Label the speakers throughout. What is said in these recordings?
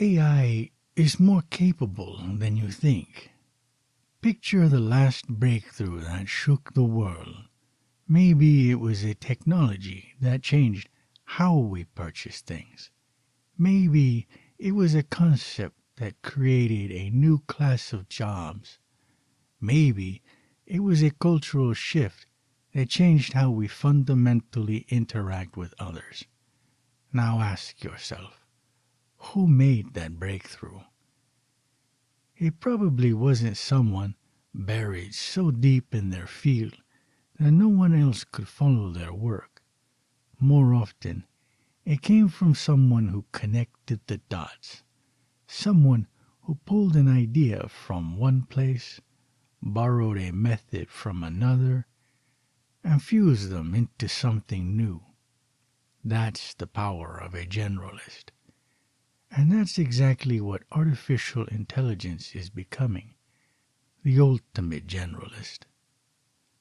Speaker 1: AI is more capable than you think. Picture the last breakthrough that shook the world. Maybe it was a technology that changed how we purchase things. Maybe it was a concept that created a new class of jobs. Maybe it was a cultural shift that changed how we fundamentally interact with others. Now ask yourself, who made that breakthrough? It probably wasn't someone buried so deep in their field that no one else could follow their work. More often, it came from someone who connected the dots, someone who pulled an idea from one place, borrowed a method from another, and fused them into something new. That's the power of a generalist. And that's exactly what artificial intelligence is becoming, the ultimate generalist.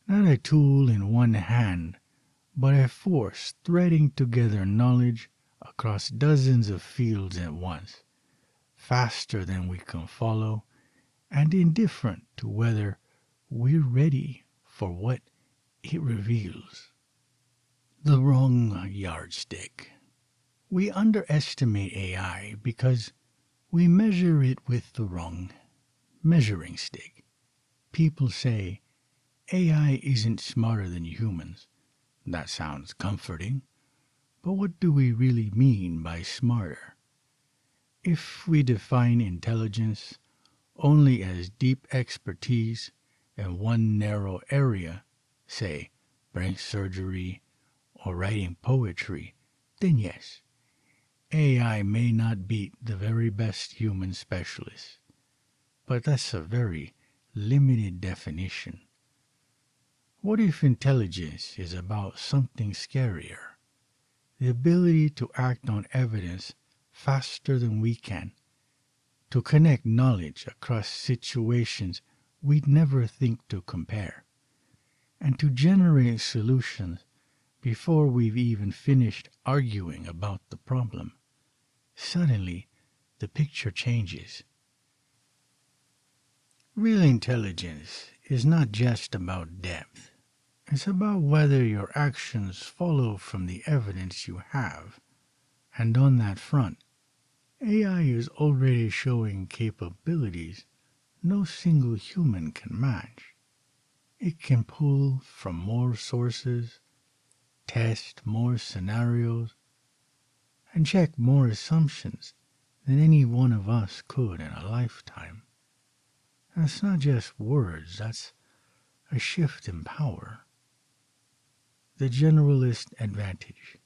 Speaker 1: Not a tool in one hand, but a force threading together knowledge across dozens of fields at once, faster than we can follow, and indifferent to whether we're ready for what it reveals. The wrong yardstick. We underestimate AI because we measure it with the wrong measuring stick. People say AI isn't smarter than humans. That sounds comforting, but what do we really mean by smarter? If we define intelligence only as deep expertise in one narrow area, say brain surgery or writing poetry, then yes, AI may not beat the very best human specialists. But that's a very limited definition. What if intelligence is about something scarier? The ability to act on evidence faster than we can, to connect knowledge across situations we'd never think to compare, and to generate solutions before we've even finished arguing about the problem. Suddenly, the picture changes. Real intelligence is not just about depth. It's about whether your actions follow from the evidence you have. And on that front, AI is already showing capabilities no single human can match. It can pull from more sources, test more scenarios, and check more assumptions than any one of us could in a lifetime. That's not just words, that's a shift in power. The generalist advantage.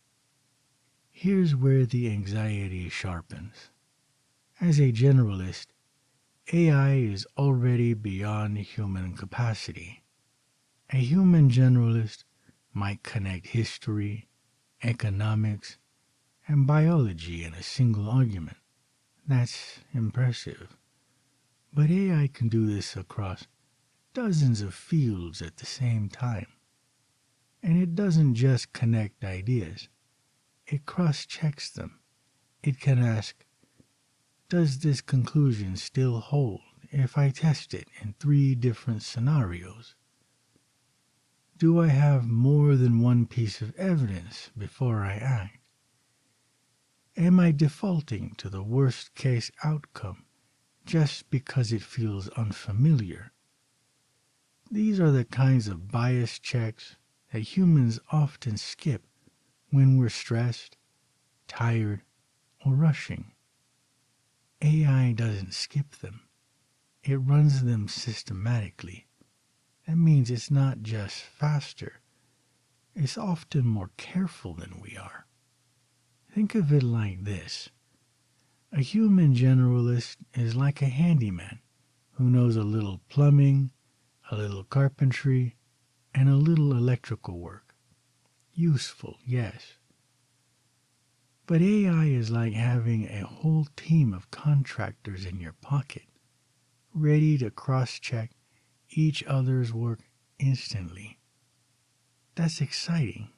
Speaker 1: Here's where the anxiety sharpens. As a generalist, AI is already beyond human capacity. A human generalist might connect history, economics, and biology in a single argument. That's impressive. But AI can do this across dozens of fields at the same time. And it doesn't just connect ideas, it cross-checks them. It can ask, does this conclusion still hold if I test it in 3 different scenarios? Do I have more than one piece of evidence before I act? Am I defaulting to the worst case outcome just because it feels unfamiliar? These are the kinds of bias checks that humans often skip when we're stressed, tired, or rushing. AI doesn't skip them. It runs them systematically. That means it's not just faster. It's often more careful than we are. Think of it like this. A human generalist is like a handyman who knows a little plumbing, a little carpentry, and a little electrical work. Useful, yes. But AI is like having a whole team of contractors in your pocket, ready to cross-check each other's work instantly. That's exciting,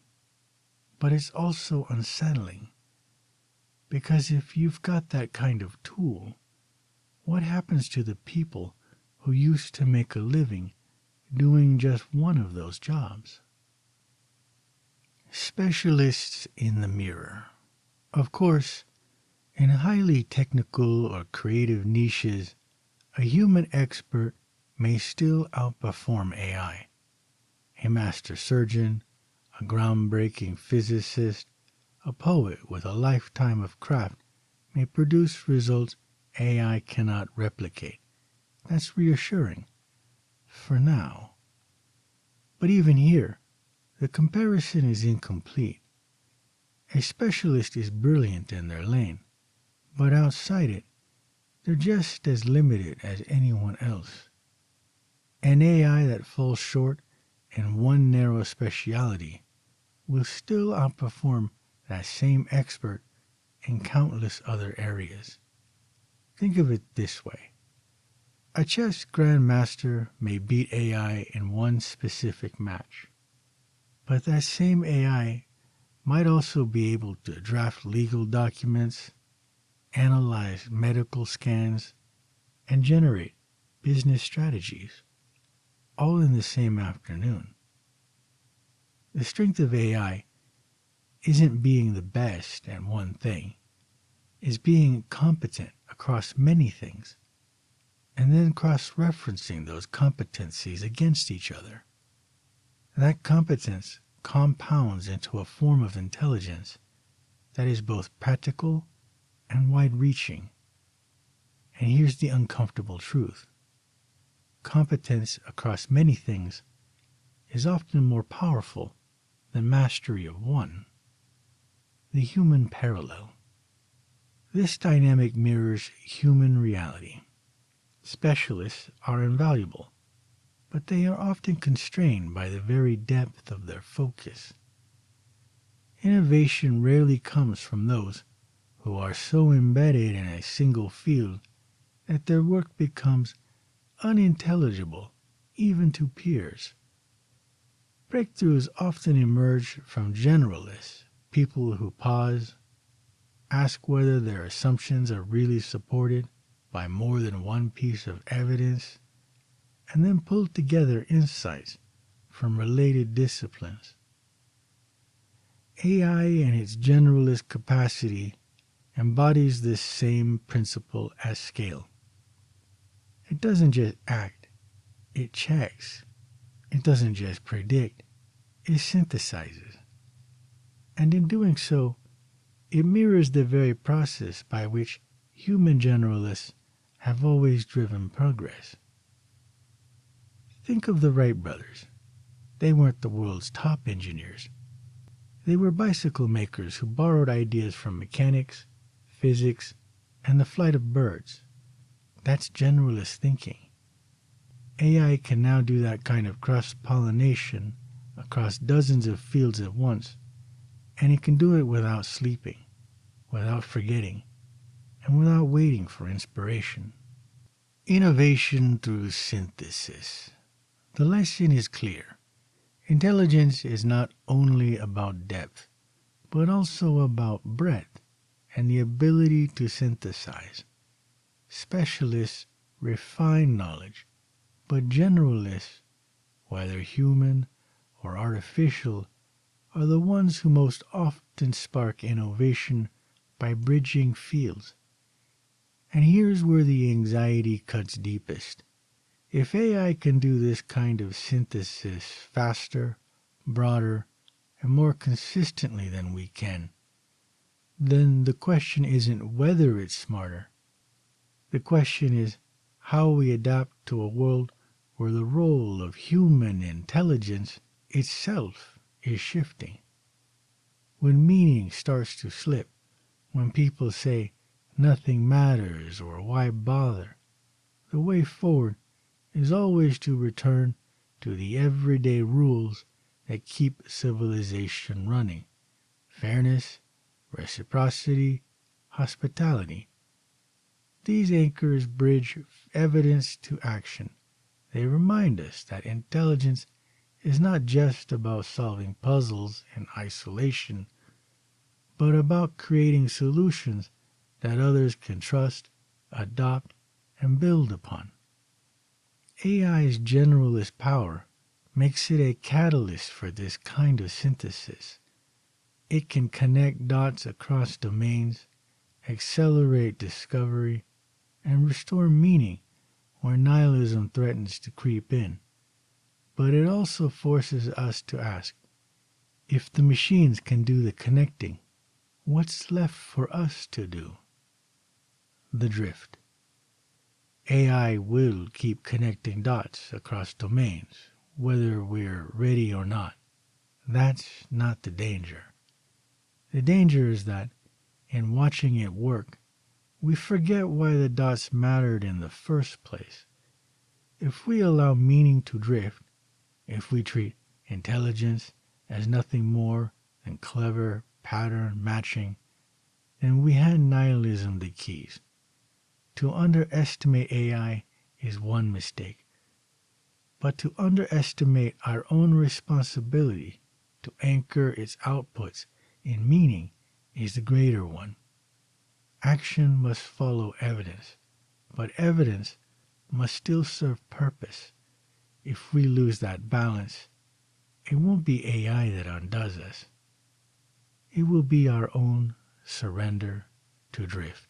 Speaker 1: but it's also unsettling. Because if you've got that kind of tool, what happens to the people who used to make a living doing just one of those jobs? Specialists in the mirror. Of course, in highly technical or creative niches, a human expert may still outperform AI. A master surgeon, a groundbreaking physicist, a poet with a lifetime of craft may produce results AI cannot replicate. That's reassuring. For now. But even here, the comparison is incomplete. A specialist is brilliant in their lane, but outside it, they're just as limited as anyone else. An AI that falls short in one narrow specialty will still outperform that same expert in countless other areas. Think of it this way. A chess grandmaster may beat AI in one specific match, but that same AI might also be able to draft legal documents, analyze medical scans, and generate business strategies, all in the same afternoon. The strength of AI isn't being the best at one thing, it's being competent across many things, and then cross-referencing those competencies against each other. That competence compounds into a form of intelligence that is both practical and wide-reaching. And here's the uncomfortable truth. Competence across many things is often more powerful than mastery of one. The human parallel. This dynamic mirrors human reality. Specialists are invaluable, but they are often constrained by the very depth of their focus. Innovation rarely comes from those who are so embedded in a single field that their work becomes unintelligible even to peers. Breakthroughs often emerge from generalists, people who pause, ask whether their assumptions are really supported by more than one piece of evidence, and then pull together insights from related disciplines. AI in its generalist capacity embodies this same principle at scale. It doesn't just act, it checks. It doesn't just predict, it synthesizes. And in doing so, it mirrors the very process by which human generalists have always driven progress. Think of the Wright brothers. They weren't the world's top engineers. They were bicycle makers who borrowed ideas from mechanics, physics, and the flight of birds. That's generalist thinking. AI can now do that kind of cross-pollination across dozens of fields at once, and it can do it without sleeping, without forgetting, and without waiting for inspiration. Innovation through synthesis. The lesson is clear. Intelligence is not only about depth, but also about breadth and the ability to synthesize. Specialists refine knowledge, but generalists, whether human or artificial, are the ones who most often spark innovation by bridging fields. And here's where the anxiety cuts deepest. If AI can do this kind of synthesis faster, broader, and more consistently than we can, then the question isn't whether it's smarter. The question is how we adapt to a world where the role of human intelligence itself is shifting. When meaning starts to slip, when people say nothing matters or why bother, the way forward is always to return to the everyday rules that keep civilization running: fairness, reciprocity, hospitality. These anchors bridge evidence to action. They remind us that intelligence is not just about solving puzzles in isolation, but about creating solutions that others can trust, adopt, and build upon. AI's generalist power makes it a catalyst for this kind of synthesis. It can connect dots across domains, accelerate discovery, and restore meaning where nihilism threatens to creep in. But it also forces us to ask, if the machines can do the connecting, what's left for us to do? The drift. AI will keep connecting dots across domains, whether we're ready or not. That's not the danger. The danger is that, in watching it work, we forget why the dots mattered in the first place. If we allow meaning to drift, if we treat intelligence as nothing more than clever pattern matching, then we hand nihilism the keys. To underestimate AI is one mistake, but to underestimate our own responsibility to anchor its outputs in meaning is the greater one. Action must follow evidence, but evidence must still serve purpose. If we lose that balance, it won't be AI that undoes us. It will be our own surrender to drift.